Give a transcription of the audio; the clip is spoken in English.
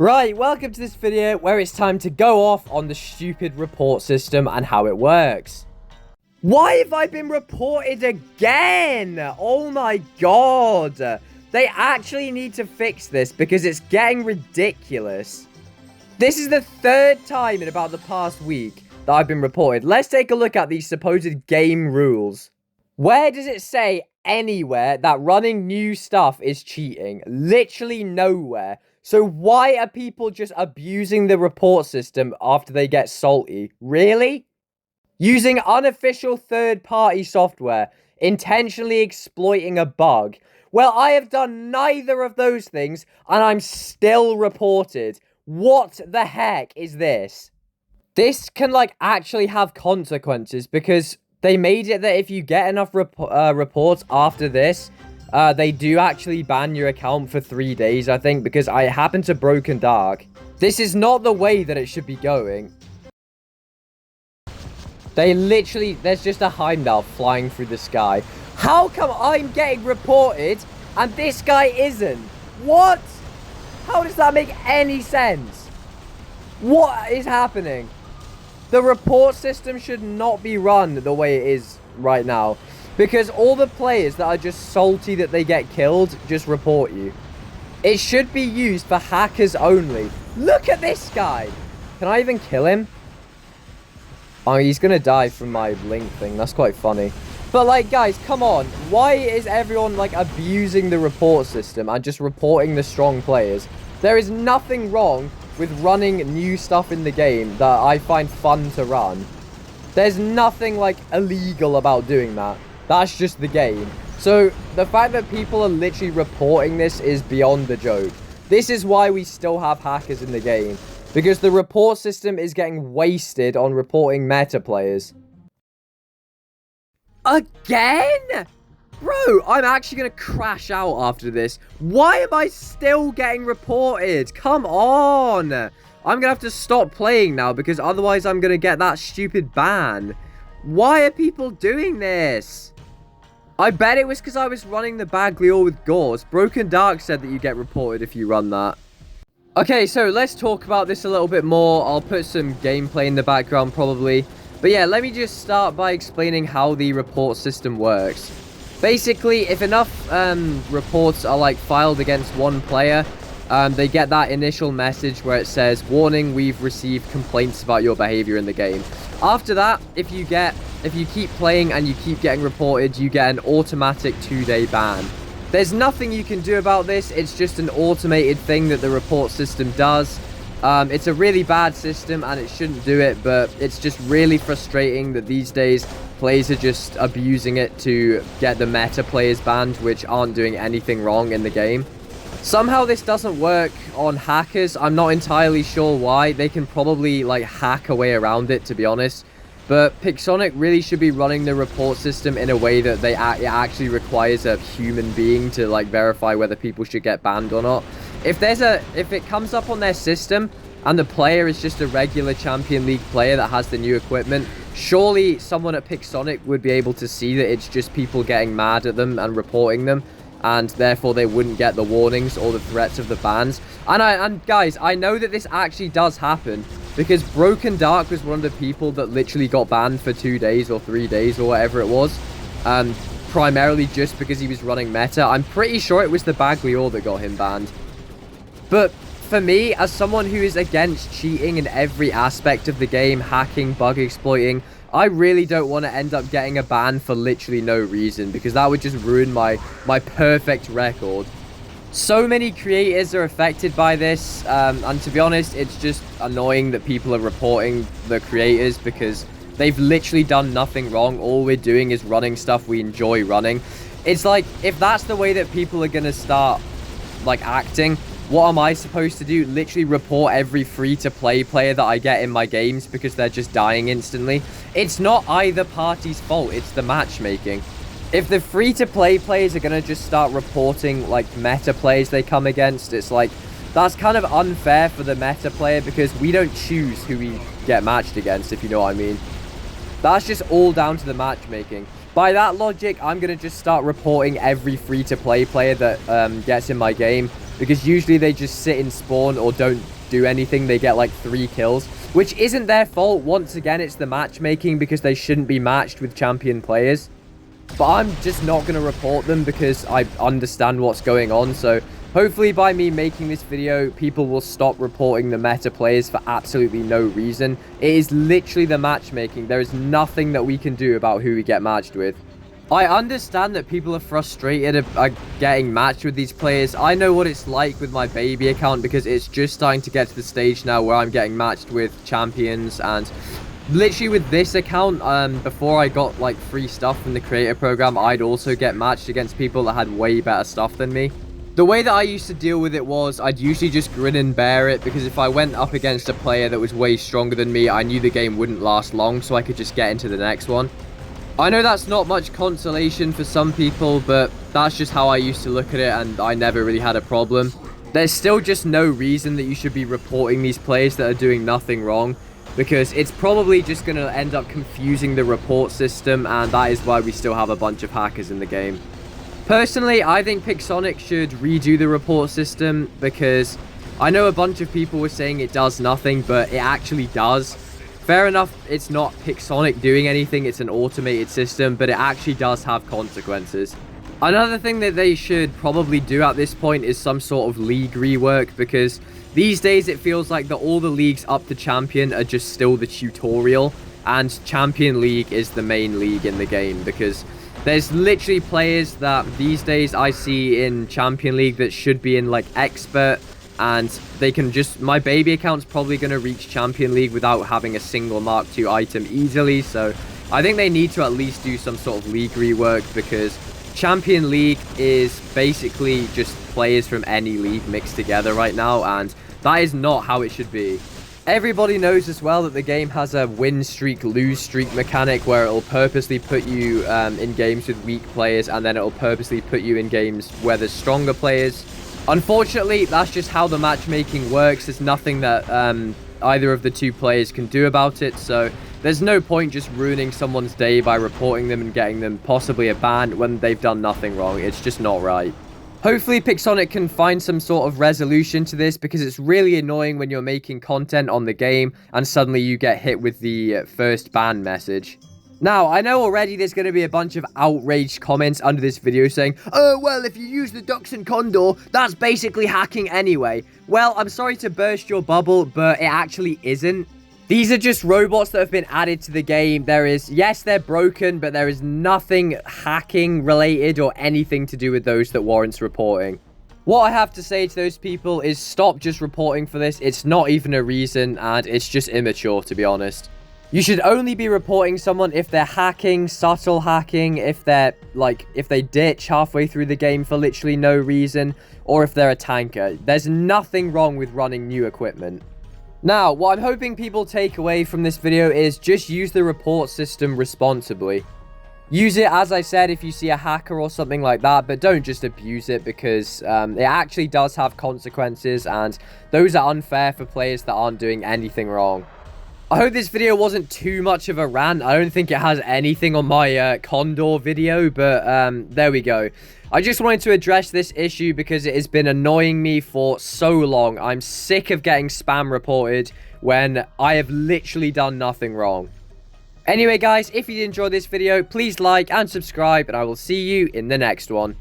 Right, welcome to this video where it's time to go off on the stupid report system and how it works. Why have I been reported again? Oh my god. They actually need to fix this because it's getting ridiculous. This is the third time in about the past week that I've been reported. Let's take a look at these supposed game rules. Where does it say anywhere that running new stuff is cheating? Literally nowhere. So why are people just abusing the report system after they get salty? Really? Using unofficial third-party software, intentionally exploiting a bug. Well, I have done neither of those things, and I'm still reported. What the heck is this? This can, actually have consequences, because they made it that if you get enough reports after this, they do actually ban your account for 3 days, I think, because I happened to Broken Dark. This is not the way that it should be going. There's just a Heimdall flying through the sky. How come I'm getting reported and this guy isn't? What? How does that make any sense? What is happening? The report system should not be run the way it is right now. Because all the players that are just salty that they get killed just report you. It should be used for hackers only. Look at this guy. Can I even kill him? Oh, he's gonna die from my link thing. That's quite funny. But, guys, come on. Why is everyone, abusing the report system and just reporting the strong players? There is nothing wrong with running new stuff in the game that I find fun to run. There's nothing, illegal about doing that. That's just the game. So, the fact that people are literally reporting this is beyond the joke. This is why we still have hackers in the game. Because the report system is getting wasted on reporting meta players. Again? Bro, I'm actually going to crash out after this. Why am I still getting reported? Come on. I'm going to have to stop playing now because otherwise I'm going to get that stupid ban. Why are people doing this? I bet it was because I was running the Bagliore with Gauze. Broken Dark said that you get reported if you run that. Okay, so let's talk about this a little bit more. I'll put some gameplay in the background probably. But yeah, let me just start by explaining how the report system works. Basically, if enough reports are filed against one player, they get that initial message where it says, "Warning, we've received complaints about your behavior in the game." After that, if you keep playing and you keep getting reported, you get an automatic 2-day ban. There's nothing you can do about this. It's just an automated thing that the report system does. It's a really bad system and it shouldn't do it, but it's just really frustrating that these days players are just abusing it to get the meta players banned, which aren't doing anything wrong in the game. Somehow this doesn't work on hackers. I'm not entirely sure why. They can probably hack a way around it, to be honest. But Pixonic really should be running the report system in a way that it actually requires a human being to verify whether people should get banned or not. If it comes up on their system and the player is just a regular Champion League player that has the new equipment, surely someone at Pixonic would be able to see that it's just people getting mad at them and reporting them, and therefore they wouldn't get the warnings or the threats of the bans. And guys, I know that this actually does happen, because Broken Dark was one of the people that literally got banned for 2 days or 3 days or whatever it was. Primarily just because he was running meta. I'm pretty sure it was the Bagliore that got him banned. But for me, as someone who is against cheating in every aspect of the game, hacking, bug exploiting, I really don't want to end up getting a ban for literally no reason, because that would just ruin my perfect record. So many creators are affected by this, and to be honest, it's just annoying that people are reporting the creators because they've literally done nothing wrong. All we're doing is running stuff we enjoy running. It's if that's the way that people are going to start, acting, what am I supposed to do? Literally report every free-to-play player that I get in my games because they're just dying instantly? It's not either party's fault, it's the matchmaking. If the free-to-play players are going to just start reporting, meta players they come against, it's that's kind of unfair for the meta player because we don't choose who we get matched against, if you know what I mean. That's just all down to the matchmaking. By that logic, I'm going to just start reporting every free-to-play player that gets in my game, because usually they just sit in spawn or don't do anything. They get like 3 kills, which isn't their fault. Once again, it's the matchmaking, because they shouldn't be matched with champion players. But I'm just not going to report them because I understand what's going on. So hopefully by me making this video, people will stop reporting the meta players for absolutely no reason. It is literally the matchmaking. There is nothing that we can do about who we get matched with. I understand that people are frustrated at getting matched with these players. I know what it's like with my baby account, because it's just starting to get to the stage now where I'm getting matched with champions. And literally with this account, before I got like free stuff from the creator program, I'd also get matched against people that had way better stuff than me. The way that I used to deal with it was I'd usually just grin and bear it, because if I went up against a player that was way stronger than me, I knew the game wouldn't last long, so I could just get into the next one. I know that's not much consolation for some people, but that's just how I used to look at it, and I never really had a problem. There's still just no reason that you should be reporting these players that are doing nothing wrong, because it's probably just going to end up confusing the report system, and that is why we still have a bunch of hackers in the game. Personally, I think Pixonic should redo the report system, because I know a bunch of people were saying it does nothing, but it actually does. Fair enough, it's not Pixonic doing anything, it's an automated system, but it actually does have consequences. Another thing that they should probably do at this point is some sort of league rework, because these days it feels like that all the leagues up to champion are just still the tutorial, and champion league is the main league in the game, because there's literally players that these days I see in champion league that should be in like expert, and they can just, my baby account's probably going to reach champion league without having a single Mark II item easily. So I think they need to at least do some sort of league rework, because champion league is basically just players from any league mixed together right now, and that is not how it should be. Everybody knows as well that the game has a win streak, lose streak mechanic, where it'll purposely put you in games with weak players, and then it'll purposely put you in games where there's stronger players. Unfortunately, that's just how the matchmaking works. There's nothing that either of the two players can do about it, so there's no point just ruining someone's day by reporting them and getting them possibly a ban when they've done nothing wrong. It's just not right. Hopefully Pixonic can find some sort of resolution to this, because it's really annoying when you're making content on the game and suddenly you get hit with the first ban message. Now, I know already there's going to be a bunch of outraged comments under this video saying, oh, well, if you use the Dachshund Condor, that's basically hacking anyway. Well, I'm sorry to burst your bubble, but it actually isn't. These are just robots that have been added to the game. Yes, they're broken, but there is nothing hacking related or anything to do with those that warrants reporting. What I have to say to those people is stop just reporting for this. It's not even a reason, and it's just immature, to be honest. You should only be reporting someone if they're hacking, subtle hacking, if they ditch halfway through the game for literally no reason, or if they're a tanker. There's nothing wrong with running new equipment. Now, what I'm hoping people take away from this video is just use the report system responsibly. Use it, as I said, if you see a hacker or something like that, but don't just abuse it, because it actually does have consequences, and those are unfair for players that aren't doing anything wrong. I hope this video wasn't too much of a rant. I don't think it has anything on my Condor video, but there we go. I just wanted to address this issue because it has been annoying me for so long. I'm sick of getting spam reported when I have literally done nothing wrong. Anyway, guys, if you did enjoy this video, please like and subscribe, and I will see you in the next one.